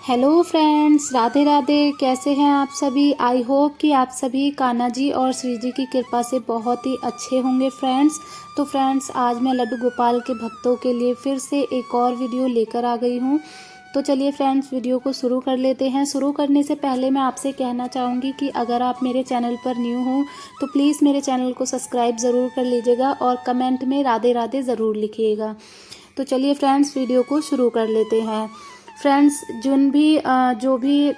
Hello friends, Radhe Radhe. कैसे हैं आप सभी। आई होप कि आप सभी कान्हा जी और श्री जी की कृपा से बहुत ही अच्छे होंगे फ्रेंड्स। तो फ्रेंड्स, आज मैं लड्डू गोपाल के भक्तों के लिए फिर से एक और वीडियो लेकर आ गई हूं। तो चलिए फ्रेंड्स, वीडियो को शुरू कर लेते हैं। शुरू करने से पहले मैं आपसे कहना चाहूँगी कि अगर आप मेरे चैनल पर न्यू हो तो प्लीज़ मेरे चैनल को सब्सक्राइब ज़रूर कर लीजिएगा और कमेंट में राधे राधे ज़रूर लिखिएगा। तो चलिए फ्रेंड्स, वीडियो को शुरू कर लेते हैं। फ्रेंड्स, जो भी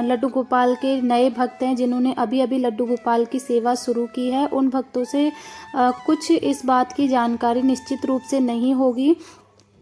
लड्डू गोपाल के नए भक्त हैं, जिन्होंने अभी अभी लड्डू गोपाल की सेवा शुरू की है, उन भक्तों से कुछ इस बात की जानकारी निश्चित रूप से नहीं होगी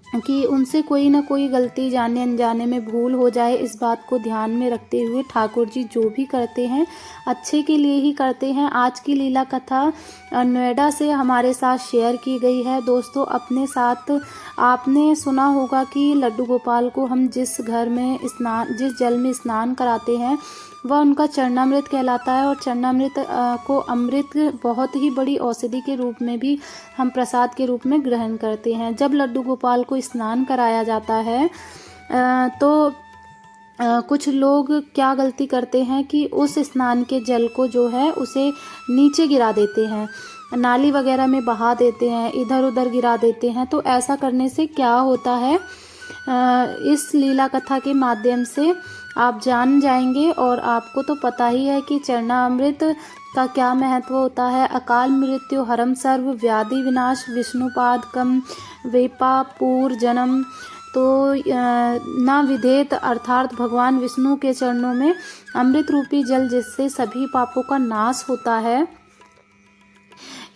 कि उनसे कोई ना कोई गलती जाने अनजाने में भूल हो जाए। इस बात को ध्यान में रखते हुए ठाकुर जी जो भी करते हैं अच्छे के लिए ही करते हैं। आज की लीला कथा नोएडा से हमारे साथ शेयर की गई है। दोस्तों, अपने साथ आपने सुना होगा कि लड्डू गोपाल को हम जिस जल में स्नान कराते हैं वह उनका चरणामृत कहलाता है। और चरणामृत को अमृत बहुत ही बड़ी औषधि के रूप में भी हम प्रसाद के रूप में ग्रहण करते हैं। जब लड्डू गोपाल को स्नान कराया जाता है तो कुछ लोग क्या गलती करते हैं कि उस स्नान के जल को जो है उसे नीचे गिरा देते हैं, नाली वगैरह में बहा देते हैं, इधर उधर गिरा देते हैं। तो ऐसा करने से क्या होता है, इस लीला कथा के माध्यम से आप जान जाएंगे। और आपको तो पता ही है कि चरणामृत का क्या महत्व होता है। अकाल मृत्यु हरम सर्व, व्याधि विनाश, विष्णुपाद कम, वेपापूर जन्म। तो ना विधेत अर्थात भगवान विष्णु के चरणों में अमृत रूपी जल, जिससे सभी पापों का नाश होता है,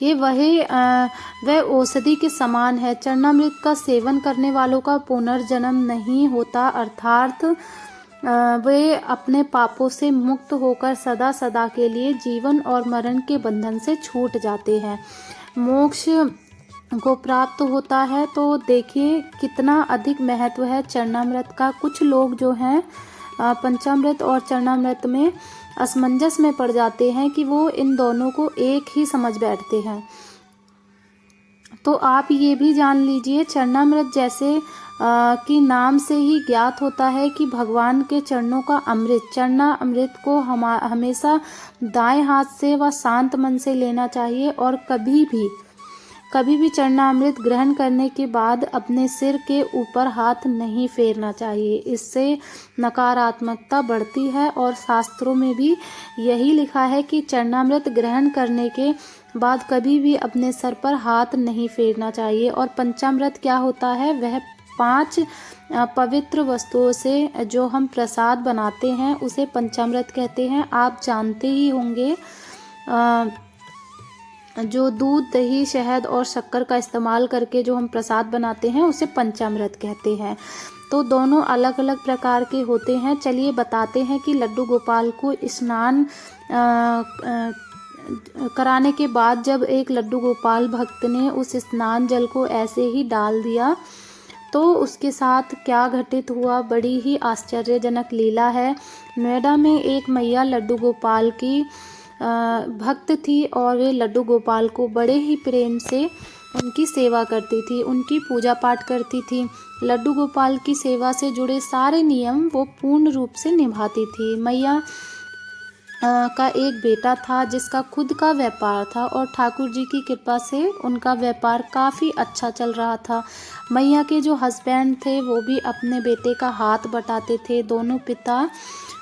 ये वह औषधि के समान है। चरणामृत का सेवन करने वालों का पुनर्जन्म नहीं होता, अर्थात वे अपने पापों से मुक्त होकर सदा सदा के लिए जीवन और मरण के बंधन से छूट जाते हैं, मोक्ष को प्राप्त होता है। तो देखिए कितना अधिक महत्व है चरणामृत का। कुछ लोग जो हैं पंचामृत और चरणामृत में असमंजस में पड़ जाते हैं कि वो इन दोनों को एक ही समझ बैठते हैं। तो आप ये भी जान लीजिए, चरणामृत जैसे कि नाम से ही ज्ञात होता है कि भगवान के चरणों का अमृत, चरणामृत को हमेशा दाएं हाथ से व शांत मन से लेना चाहिए। और कभी भी चरणामृत ग्रहण करने के बाद अपने सिर के ऊपर हाथ नहीं फेरना चाहिए। इससे नकारात्मकता बढ़ती है और शास्त्रों में भी यही लिखा है कि चरणामृत ग्रहण करने के बाद कभी भी अपने सर पर हाथ नहीं फेरना चाहिए। और पंचामृत क्या होता है, वह 5 पवित्र वस्तुओं से जो हम प्रसाद बनाते हैं उसे पंचामृत कहते हैं। आप जानते ही होंगे, जो दूध, दही, शहद और शक्कर का इस्तेमाल करके जो हम प्रसाद बनाते हैं उसे पंचामृत कहते हैं। तो दोनों अलग अलग प्रकार के होते हैं। चलिए बताते हैं कि लड्डू गोपाल को स्नान कराने के बाद जब एक लड्डू गोपाल भक्त ने उस स्नान जल को ऐसे ही डाल दिया तो उसके साथ क्या घटित हुआ, बड़ी ही आश्चर्यजनक लीला है। नोएडा में एक मैया लड्डू गोपाल की भक्त थी और वे लड्डू गोपाल को बड़े ही प्रेम से उनकी सेवा करती थी, उनकी पूजा पाठ करती थी। लड्डू गोपाल की सेवा से जुड़े सारे नियम वो पूर्ण रूप से निभाती थी। मैया का एक बेटा था जिसका खुद का व्यापार था और ठाकुर जी की कृपा से उनका व्यापार काफ़ी अच्छा चल रहा था। मैया के जो हस्बैंड थे वो भी अपने बेटे का हाथ बटाते थे। दोनों पिता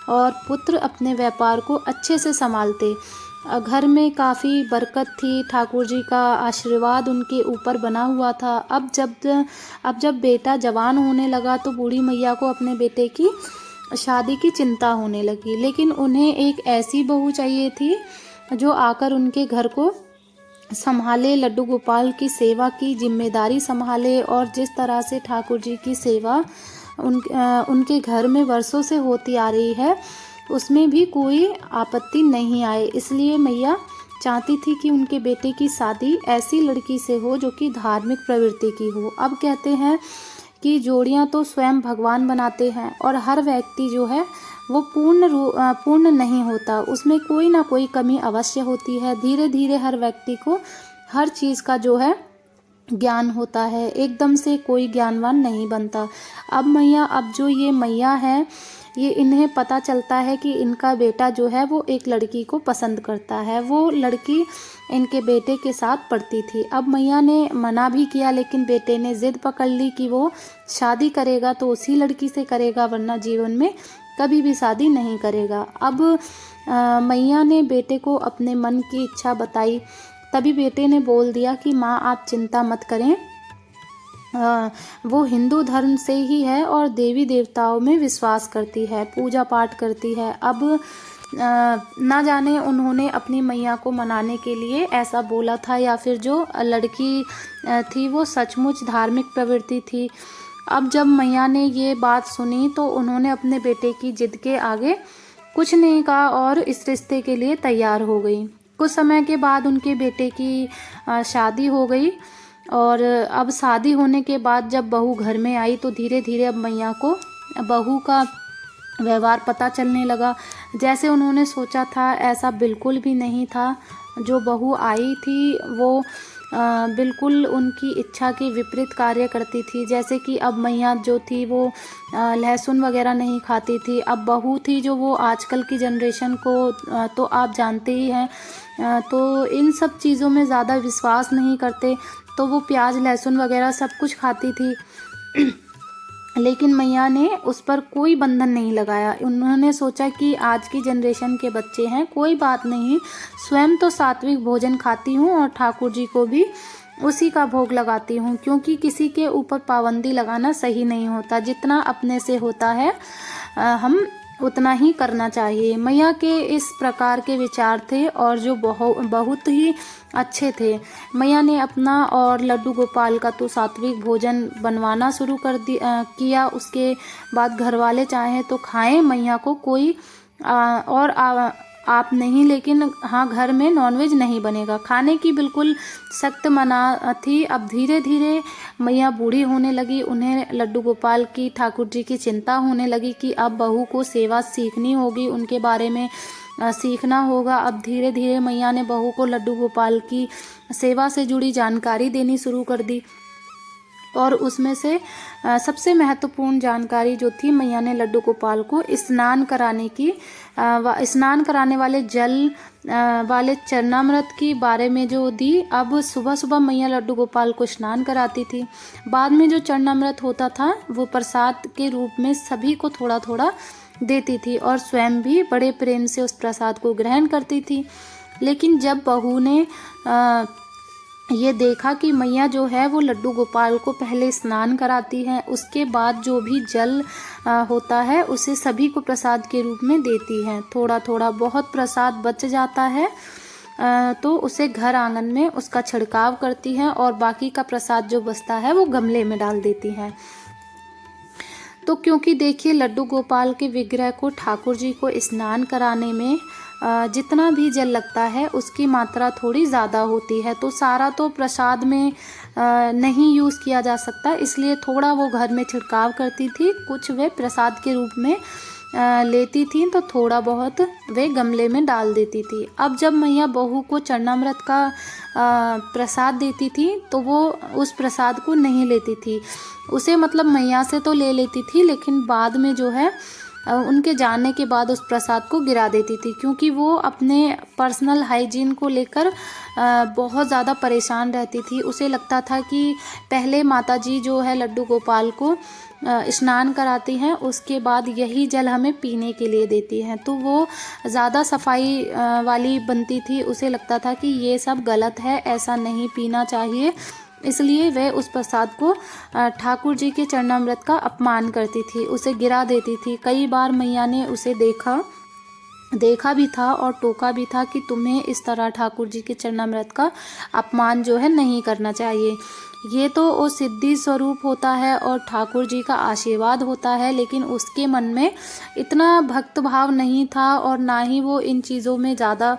और पुत्र अपने व्यापार को अच्छे से संभालते। घर में काफ़ी बरकत थी, ठाकुर जी का आशीर्वाद उनके ऊपर बना हुआ था। अब जब बेटा जवान होने लगा तो बूढ़ी मैया को अपने बेटे की शादी की चिंता होने लगी। लेकिन उन्हें एक ऐसी बहू चाहिए थी जो आकर उनके घर को संभाले, लड्डू गोपाल की सेवा की जिम्मेदारी संभाले। और जिस तरह से ठाकुर जी की सेवा उनके घर में वर्षों से होती आ रही है उसमें भी कोई आपत्ति नहीं आए। इसलिए मैया चाहती थी कि उनके बेटे की शादी ऐसी लड़की से हो जो कि धार्मिक प्रवृत्ति की हो। अब कहते हैं कि जोड़ियां तो स्वयं भगवान बनाते हैं और हर व्यक्ति जो है वो पूर्ण नहीं होता, उसमें कोई ना कोई कमी अवश्य होती है। धीरे धीरे हर व्यक्ति को हर चीज़ का जो है ज्ञान होता है, एकदम से कोई ज्ञानवान नहीं बनता। अब जो ये मैया है, ये इन्हें पता चलता है कि इनका बेटा जो है वो एक लड़की को पसंद करता है। वो लड़की इनके बेटे के साथ पढ़ती थी। अब मैया ने मना भी किया, लेकिन बेटे ने ज़िद पकड़ ली कि वो शादी करेगा तो उसी लड़की से करेगा, वरना जीवन में कभी भी शादी नहीं करेगा। अब मैया ने बेटे को अपने मन की इच्छा बताई। तभी बेटे ने बोल दिया कि माँ, आप चिंता मत करें, वो हिंदू धर्म से ही है और देवी देवताओं में विश्वास करती है, पूजा पाठ करती है। अब ना जाने उन्होंने अपनी मैया को मनाने के लिए ऐसा बोला था, या फिर जो लड़की थी वो सचमुच धार्मिक प्रवृत्ति थी। अब जब मैया ने ये बात सुनी तो उन्होंने अपने बेटे की जिद के आगे कुछ नहीं कहा और इस रिश्ते के लिए तैयार हो गई। कुछ समय के बाद उनके बेटे की शादी हो गई। और अब शादी होने के बाद जब बहू घर में आई तो धीरे धीरे अब मैया को बहू का व्यवहार पता चलने लगा। जैसे उन्होंने सोचा था ऐसा बिल्कुल भी नहीं था। जो बहू आई थी वो बिल्कुल उनकी इच्छा के विपरीत कार्य करती थी। जैसे कि अब मैया जो थी वो लहसुन वगैरह नहीं खाती थी। अब बहू थी जो वो आजकल की जनरेशन को तो आप जानते ही हैं, तो इन सब चीज़ों में ज़्यादा विश्वास नहीं करते, तो वो प्याज लहसुन वगैरह सब कुछ खाती थी। लेकिन मैया ने उस पर कोई बंधन नहीं लगाया। उन्होंने सोचा कि आज की जनरेशन के बच्चे हैं, कोई बात नहीं, स्वयं तो सात्विक भोजन खाती हूँ और ठाकुर जी को भी उसी का भोग लगाती हूँ, क्योंकि किसी के ऊपर पाबंदी लगाना सही नहीं होता। जितना अपने से होता है हम उतना ही करना चाहिए। मैया के इस प्रकार के विचार थे और जो बहुत ही अच्छे थे। मैया ने अपना और लड्डू गोपाल का तो सात्विक भोजन बनवाना शुरू किया। उसके बाद घर वाले चाहे तो खाएं, मैया को कोई आप नहीं, लेकिन हाँ, घर में नॉनवेज नहीं बनेगा। खाने की बिल्कुल सख्त मना थी। अब धीरे धीरे मैया बूढ़ी होने लगी। उन्हें लड्डू गोपाल की, ठाकुर जी की चिंता होने लगी कि अब बहू को सेवा सीखनी होगी, उनके बारे में सीखना होगा। अब धीरे धीरे मैया ने बहू को लड्डू गोपाल की सेवा से जुड़ी जानकारी देनी शुरू कर दी। और उसमें से सबसे महत्वपूर्ण जानकारी जो थी, मैया ने लड्डू गोपाल को स्नान कराने वाले जल वाले चरणामृत की बारे में जो दी। अब सुबह सुबह मैया लड्डू गोपाल को स्नान कराती थी। बाद में जो चरणामृत होता था वो प्रसाद के रूप में सभी को थोड़ा थोड़ा देती थी और स्वयं भी बड़े प्रेम से उस प्रसाद को ग्रहण करती थी। लेकिन जब बहू ने ये देखा कि मैया जो है वो लड्डू गोपाल को पहले स्नान कराती है, उसके बाद जो भी जल होता है उसे सभी को प्रसाद के रूप में देती है। थोड़ा थोड़ा बहुत प्रसाद बच जाता है तो उसे घर आंगन में उसका छिड़काव करती है और बाकी का प्रसाद जो बचता है वो गमले में डाल देती है। तो क्योंकि देखिए, लड्डू गोपाल के विग्रह को ठाकुर जी को स्नान कराने में जितना भी जल लगता है उसकी मात्रा थोड़ी ज़्यादा होती है, तो सारा तो प्रसाद में नहीं यूज़ किया जा सकता, इसलिए थोड़ा वो घर में छिड़काव करती थी, कुछ वे प्रसाद के रूप में लेती थी, तो थोड़ा बहुत वे गमले में डाल देती थी। अब जब मैया बहू को चरणामृत का प्रसाद देती थी तो वो उस प्रसाद को नहीं लेती थी, उसे मतलब मैया से तो ले लेती थी, लेकिन बाद में जो है उनके जाने के बाद उस प्रसाद को गिरा देती थी, क्योंकि वो अपने पर्सनल हाइजीन को लेकर बहुत ज़्यादा परेशान रहती थी। उसे लगता था कि पहले माताजी जो है लड्डू गोपाल को स्नान कराती हैं, उसके बाद यही जल हमें पीने के लिए देती हैं, तो वो ज़्यादा सफाई वाली बनती थी। उसे लगता था कि ये सब गलत है, ऐसा नहीं पीना चाहिए, इसलिए वह उस प्रसाद को ठाकुर जी के चरणामृत का अपमान करती थी, उसे गिरा देती थी। कई बार मैया ने उसे देखा भी था और टोका भी था कि तुम्हें इस तरह ठाकुर जी के चरणामृत का अपमान जो है नहीं करना चाहिए। ये तो वो सिद्धि स्वरूप होता है और ठाकुर जी का आशीर्वाद होता है, लेकिन उसके मन में इतना भक्त भाव नहीं था और ना ही वो इन चीज़ों में ज़्यादा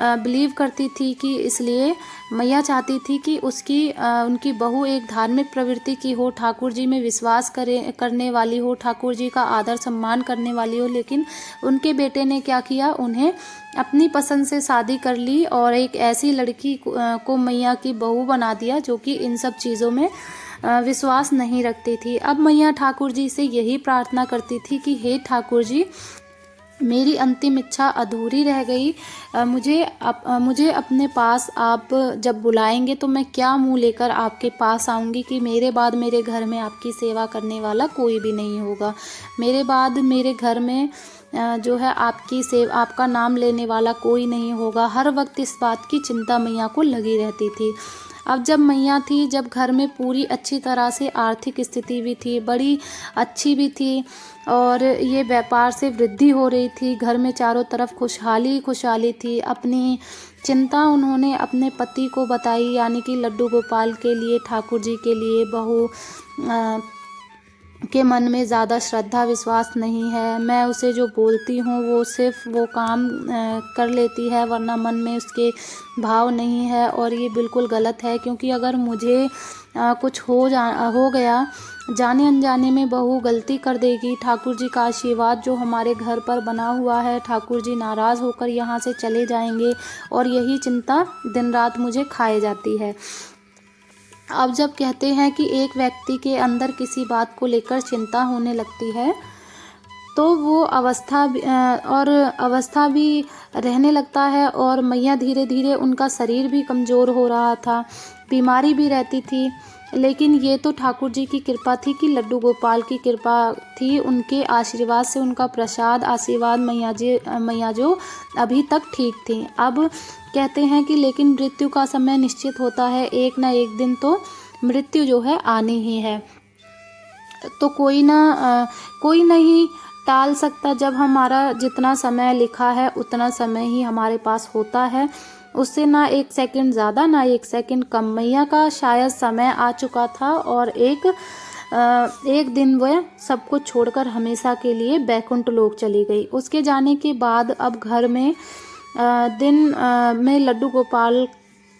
बिलीव करती थी, कि इसलिए मैया चाहती थी कि उनकी बहू एक धार्मिक प्रवृत्ति की हो, ठाकुर जी में विश्वास करने वाली हो, ठाकुर जी का आदर सम्मान करने वाली हो। लेकिन उनके बेटे ने क्या किया, उन्हें अपनी पसंद से शादी कर ली और एक ऐसी लड़की को मैया की बहू बना दिया जो कि इन सब चीज़ों में विश्वास नहीं रखती थी। अब मैया ठाकुर जी से यही प्रार्थना करती थी कि हे ठाकुर जी, मेरी अंतिम इच्छा अधूरी रह गई। मुझे अपने पास आप जब बुलाएंगे तो मैं क्या मुंह लेकर आपके पास आऊँगी कि मेरे बाद मेरे घर में आपकी सेवा करने वाला कोई भी नहीं होगा। मेरे बाद मेरे घर में जो है आपका नाम लेने वाला कोई नहीं होगा। हर वक्त इस बात की चिंता मैया को लगी रहती थी। अब जब मैया थी, जब घर में पूरी अच्छी तरह से आर्थिक स्थिति भी थी, बड़ी अच्छी भी थी और ये व्यापार से वृद्धि हो रही थी, घर में चारों तरफ खुशहाली खुशहाली थी। अपनी चिंता उन्होंने अपने पति को बताई, यानी कि लड्डू गोपाल के लिए, ठाकुर जी के लिए। बहू के मन में ज़्यादा श्रद्धा विश्वास नहीं है, मैं उसे जो बोलती हूँ वो सिर्फ वो काम कर लेती है, वरना मन में उसके भाव नहीं है और ये बिल्कुल गलत है। क्योंकि अगर मुझे कुछ हो गया, जाने अनजाने में बहू गलती कर देगी, ठाकुर जी का आशीर्वाद जो हमारे घर पर बना हुआ है, ठाकुर जी नाराज़ होकर यहाँ से चले जाएंगे और यही चिंता दिन रात मुझे खाए जाती है। अब जब कहते हैं कि एक व्यक्ति के अंदर किसी बात को लेकर चिंता होने लगती है तो वो अवस्था भी रहने लगता है। और मैया धीरे धीरे, उनका शरीर भी कमज़ोर हो रहा था, बीमारी भी रहती थी। लेकिन ये तो ठाकुर जी की कृपा थी कि लड्डू गोपाल की कृपा थी, उनके आशीर्वाद से, उनका प्रसाद आशीर्वाद मैया जो अभी तक ठीक थी। अब कहते हैं कि लेकिन मृत्यु का समय निश्चित होता है, एक ना एक दिन तो मृत्यु जो है आनी ही है। तो कोई नहीं टाल सकता। जब हमारा जितना समय लिखा है उतना समय ही हमारे पास होता है, उससे ना एक सेकंड ज़्यादा ना एक सेकंड कम। मैया का शायद समय आ चुका था और एक दिन वह सब कुछ छोड़कर हमेशा के लिए बैकुंठ लोक चली गई। उसके जाने के बाद अब घर में में लड्डू गोपाल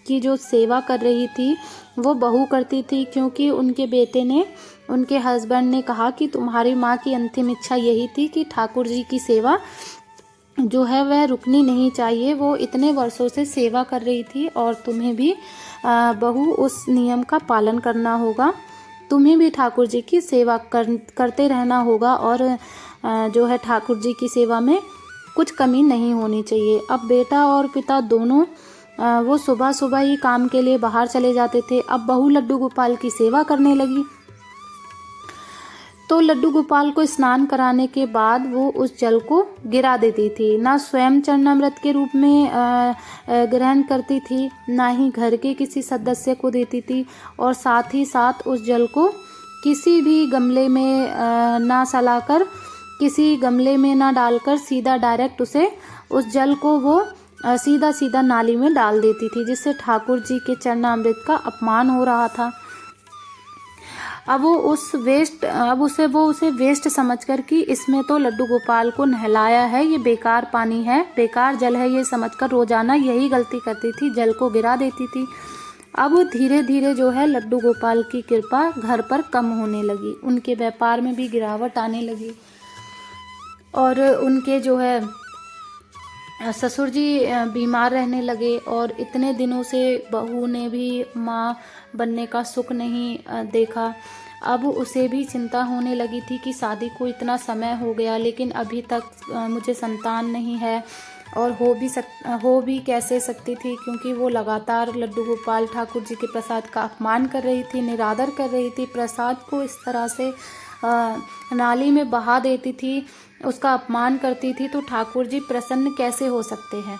की जो सेवा कर रही थी वो बहू करती थी, क्योंकि उनके बेटे ने, उनके हस्बैंड ने कहा कि तुम्हारी माँ की अंतिम इच्छा यही थी कि ठाकुर जी की सेवा जो है वह रुकनी नहीं चाहिए। वो इतने वर्षों से सेवा कर रही थी और तुम्हें भी बहू उस नियम का पालन करना होगा, तुम्हें भी ठाकुर जी की सेवा करते रहना होगा और जो है ठाकुर जी की सेवा में कुछ कमी नहीं होनी चाहिए। अब बेटा और पिता दोनों वो सुबह सुबह ही काम के लिए बाहर चले जाते थे। अब बहू लड्डू गोपाल की सेवा करने लगी तो लड्डू गोपाल को स्नान कराने के बाद वो उस जल को गिरा देती थी। ना स्वयं चरणामृत के रूप में ग्रहण करती थी, ना ही घर के किसी सदस्य को देती थी और साथ ही साथ उस जल को किसी भी गमले में ना सलाकर, किसी गमले में ना डालकर सीधा डायरेक्ट उस जल को वो सीधा सीधा नाली में डाल देती थी, जिससे ठाकुर जी के चरणामृत का अपमान हो रहा था। अब वो उसे वेस्ट समझकर कि इसमें तो लड्डू गोपाल को नहलाया है, ये बेकार पानी है, बेकार जल है, ये समझकर रोजाना यही गलती करती थी, जल को गिरा देती थी। अब धीरे धीरे जो है लड्डू गोपाल की कृपा घर पर कम होने लगी, उनके व्यापार में भी गिरावट आने लगी और उनके जो है ससुर जी बीमार रहने लगे और इतने दिनों से बहू ने भी माँ बनने का सुख नहीं देखा। अब उसे भी चिंता होने लगी थी कि शादी को इतना समय हो गया लेकिन अभी तक मुझे संतान नहीं है और हो भी कैसे सकती थी, क्योंकि वो लगातार लड्डू गोपाल ठाकुर जी के प्रसाद का अपमान कर रही थी, निरादर कर रही थी, प्रसाद को इस तरह से नाली में बहा देती थी, उसका अपमान करती थी, तो ठाकुर जी प्रसन्न कैसे हो सकते हैं।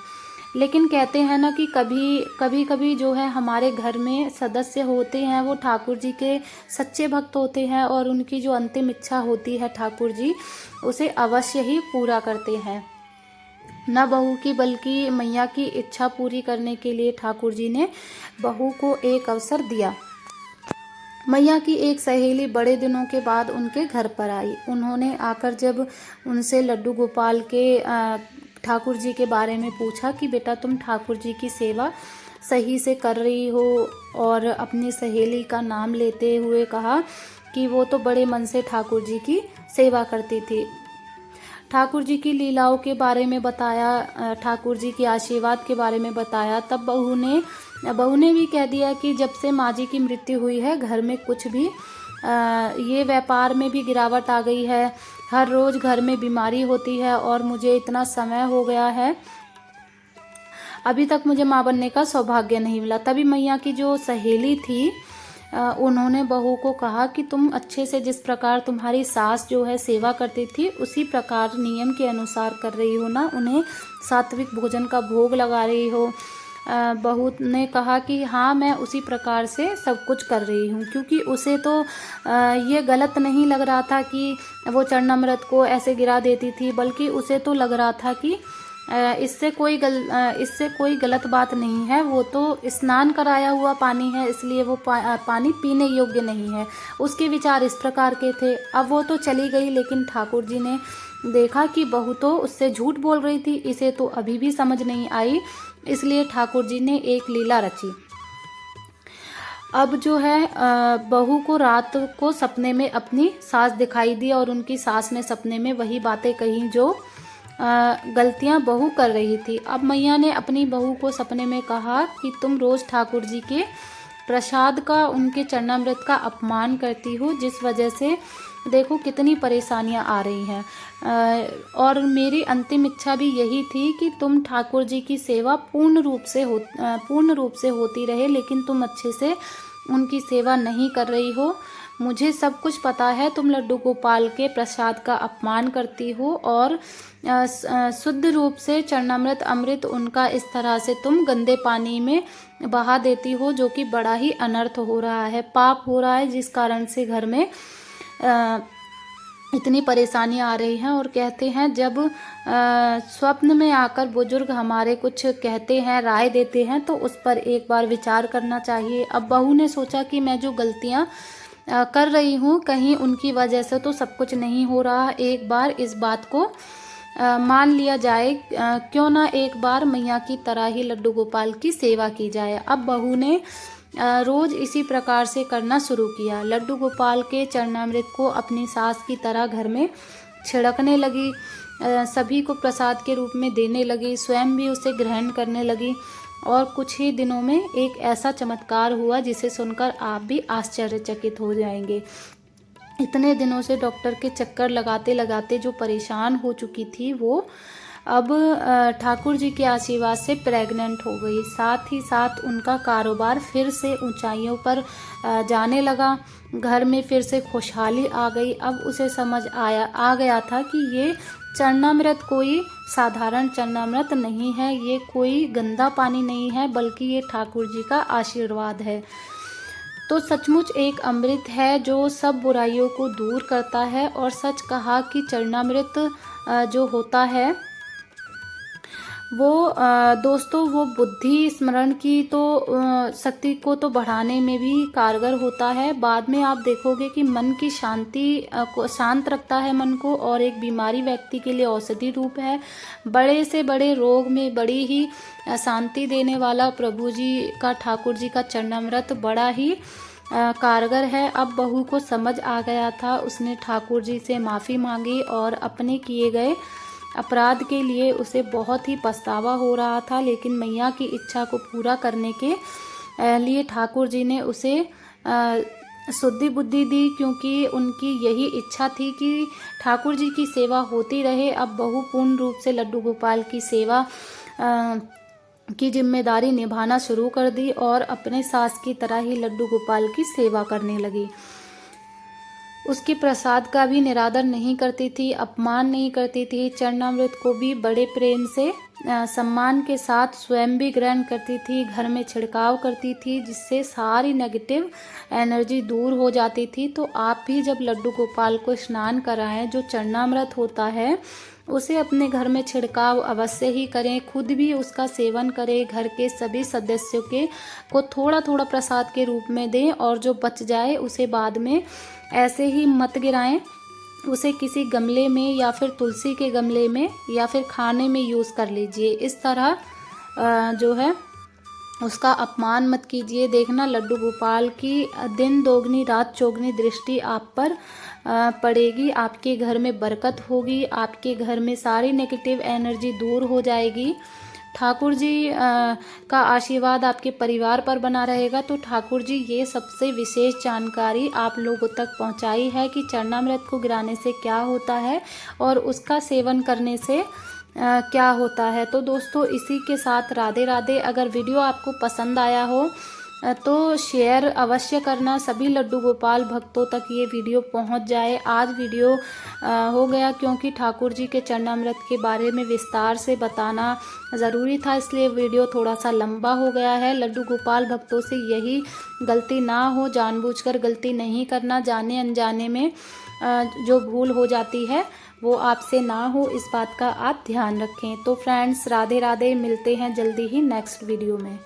लेकिन कहते हैं ना कि कभी जो है हमारे घर में सदस्य होते हैं वो ठाकुर जी के सच्चे भक्त होते हैं और उनकी जो अंतिम इच्छा होती है ठाकुर जी उसे अवश्य ही पूरा करते हैं। न बहू की बल्कि मैया की इच्छा पूरी करने के लिए ठाकुर जी ने बहू को एक अवसर दिया। मैया की एक सहेली बड़े दिनों के बाद उनके घर पर आई। उन्होंने आकर जब उनसे लड्डू गोपाल के ठाकुर जी के बारे में पूछा कि बेटा तुम ठाकुर जी की सेवा सही से कर रही हो, और अपनी सहेली का नाम लेते हुए कहा कि वो तो बड़े मन से ठाकुर जी की सेवा करती थी। ठाकुर जी की लीलाओं के बारे में बताया, ठाकुर जी के आशीर्वाद के बारे में बताया। तब बहू ने बहू ने भी कह दिया कि जब से माँ जी की मृत्यु हुई है घर में कुछ भी ये व्यापार में भी गिरावट आ गई है, हर रोज़ घर में बीमारी होती है और मुझे इतना समय हो गया है, अभी तक मुझे माँ बनने का सौभाग्य नहीं मिला। तभी मैया की जो सहेली थी उन्होंने बहू को कहा कि तुम अच्छे से, जिस प्रकार तुम्हारी सास जो है सेवा करती थी उसी प्रकार नियम के अनुसार कर रही हो ना, उन्हें सात्विक भोजन का भोग लगा रही हो। बहू ने कहा कि हाँ मैं उसी प्रकार से सब कुछ कर रही हूँ, क्योंकि उसे तो ये गलत नहीं लग रहा था कि वो चरणामृत को ऐसे गिरा देती थी, बल्कि उसे तो लग रहा था कि इससे कोई गलत बात नहीं है, वो तो स्नान कराया हुआ पानी है, इसलिए वो पानी पीने योग्य नहीं है। उसके विचार इस प्रकार के थे। अब वो तो चली गई, लेकिन ठाकुर जी ने देखा कि बहू तो उससे झूठ बोल रही थी, इसे तो अभी भी समझ नहीं आई, इसलिए ठाकुर जी ने एक लीला रची। अब जो है बहू को रात को सपने में अपनी सास दिखाई दी और उनकी सास ने सपने में वही बातें कही जो गलतियां बहू कर रही थी। अब मैया ने अपनी बहू को सपने में कहा कि तुम रोज़ ठाकुर जी के प्रसाद का, उनके चरणामृत का अपमान करती हो, जिस वजह से देखो कितनी परेशानियां आ रही हैं, और मेरी अंतिम इच्छा भी यही थी कि तुम ठाकुर जी की सेवा पूर्ण रूप से होती रहे, लेकिन तुम अच्छे से उनकी सेवा नहीं कर रही हो। मुझे सब कुछ पता है, तुम लड्डू गोपाल के प्रसाद का अपमान करती हो और शुद्ध रूप से चरणामृत अमृत उनका इस तरह से तुम गंदे पानी में बहा देती हो, जो कि बड़ा ही अनर्थ हो रहा है, पाप हो रहा है, जिस कारण से घर में इतनी परेशानियां आ रही हैं। और कहते हैं जब स्वप्न में आकर बुजुर्ग हमारे कुछ कहते हैं, राय देते हैं, तो उस पर एक बार विचार करना चाहिए। अब बहू ने सोचा कि मैं जो गलतियां कर रही हूँ, कहीं उनकी वजह से तो सब कुछ नहीं हो रहा, एक बार इस बात को मान लिया जाए, क्यों ना एक बार मैया की तरह ही लड्डू गोपाल की सेवा की जाए। अब बहू ने रोज़ इसी प्रकार से करना शुरू किया। लड्डू गोपाल के चरणामृत को अपनी सास की तरह घर में छिड़कने लगी, सभी को प्रसाद के रूप में देने लगी, स्वयं भी उसे ग्रहण करने लगी, और कुछ ही दिनों में एक ऐसा चमत्कार हुआ जिसे सुनकर आप भी आश्चर्यचकित हो जाएंगे। इतने दिनों से डॉक्टर के चक्कर लगाते लगाते जो परेशान हो चुकी थी, वो अब ठाकुर जी के आशीर्वाद से प्रेग्नेंट हो गई। साथ ही साथ उनका कारोबार फिर से ऊंचाइयों पर जाने लगा, घर में फिर से खुशहाली आ गई। अब उसे समझ आ गया था कि ये चरणामृत कोई साधारण चरणामृत नहीं है, ये कोई गंदा पानी नहीं है, बल्कि ये ठाकुर जी का आशीर्वाद है। तो सचमुच एक अमृत है जो सब बुराइयों को दूर करता है। और सच कहा कि चरणामृत जो होता है वो दोस्तों, वो बुद्धि स्मरण की तो शक्ति को तो बढ़ाने में भी कारगर होता है। बाद में आप देखोगे कि मन की शांति को शांत रखता है मन को, और एक बीमारी व्यक्ति के लिए औषधि रूप है। बड़े से बड़े रोग में बड़ी ही शांति देने वाला प्रभु जी का, ठाकुर जी का चरणामृत बड़ा ही कारगर है। अब बहू को समझ आ गया था, उसने ठाकुर जी से माफ़ी मांगी और अपने किए गए अपराध के लिए उसे बहुत ही पछतावा हो रहा था, लेकिन मैया की इच्छा को पूरा करने के लिए ठाकुर जी ने उसे शुद्धि बुद्धि दी, क्योंकि उनकी यही इच्छा थी कि ठाकुर जी की सेवा होती रहे। अब बहू पूर्ण रूप से लड्डू गोपाल की सेवा की जिम्मेदारी निभाना शुरू कर दी और अपने सास की तरह ही लड्डू गोपाल की सेवा करने लगी। उसके प्रसाद का भी निरादर नहीं करती थी, अपमान नहीं करती थी, चरणामृत को भी बड़े प्रेम से सम्मान के साथ स्वयं भी ग्रहण करती थी, घर में छिड़काव करती थी, जिससे सारी नेगेटिव एनर्जी दूर हो जाती थी। तो आप भी जब लड्डू गोपाल को स्नान कराएं, जो चरणामृत होता है उसे अपने घर में छिड़काव अवश्य ही करें, खुद भी उसका सेवन करें, घर के सभी सदस्यों को थोड़ा थोड़ा प्रसाद के रूप में दें, और जो बच जाए उसे बाद में ऐसे ही मत गिराएं, उसे किसी गमले में या फिर तुलसी के गमले में या फिर खाने में यूज़ कर लीजिए। इस तरह जो है उसका अपमान मत कीजिए। देखना लड्डू गोपाल की दिन दोगुनी रात चौगुनी दृष्टि आप पर पड़ेगी, आपके घर में बरकत होगी, आपके घर में सारी नेगेटिव एनर्जी दूर हो जाएगी। ठाकुर जी का आशीर्वाद आपके परिवार पर बना रहेगा। तो ठाकुर जी ये सबसे विशेष जानकारी आप लोगों तक पहुंचाई है कि चरणामृत को गिराने से क्या होता है और उसका सेवन करने से क्या होता है। तो दोस्तों इसी के साथ राधे राधे। अगर वीडियो आपको पसंद आया हो तो शेयर अवश्य करना, सभी लड्डू गोपाल भक्तों तक ये वीडियो पहुंच जाए। आज वीडियो हो गया क्योंकि ठाकुर जी के चरणामृत के बारे में विस्तार से बताना ज़रूरी था, इसलिए वीडियो थोड़ा सा लंबा हो गया है। लड्डू गोपाल भक्तों से यही गलती ना हो, जानबूझकर गलती नहीं करना, जाने अनजाने में जो भूल हो जाती है वो आपसे ना हो, इस बात का आप ध्यान रखें। तो फ्रेंड्स राधे राधे, मिलते हैं जल्दी ही नेक्स्ट वीडियो में।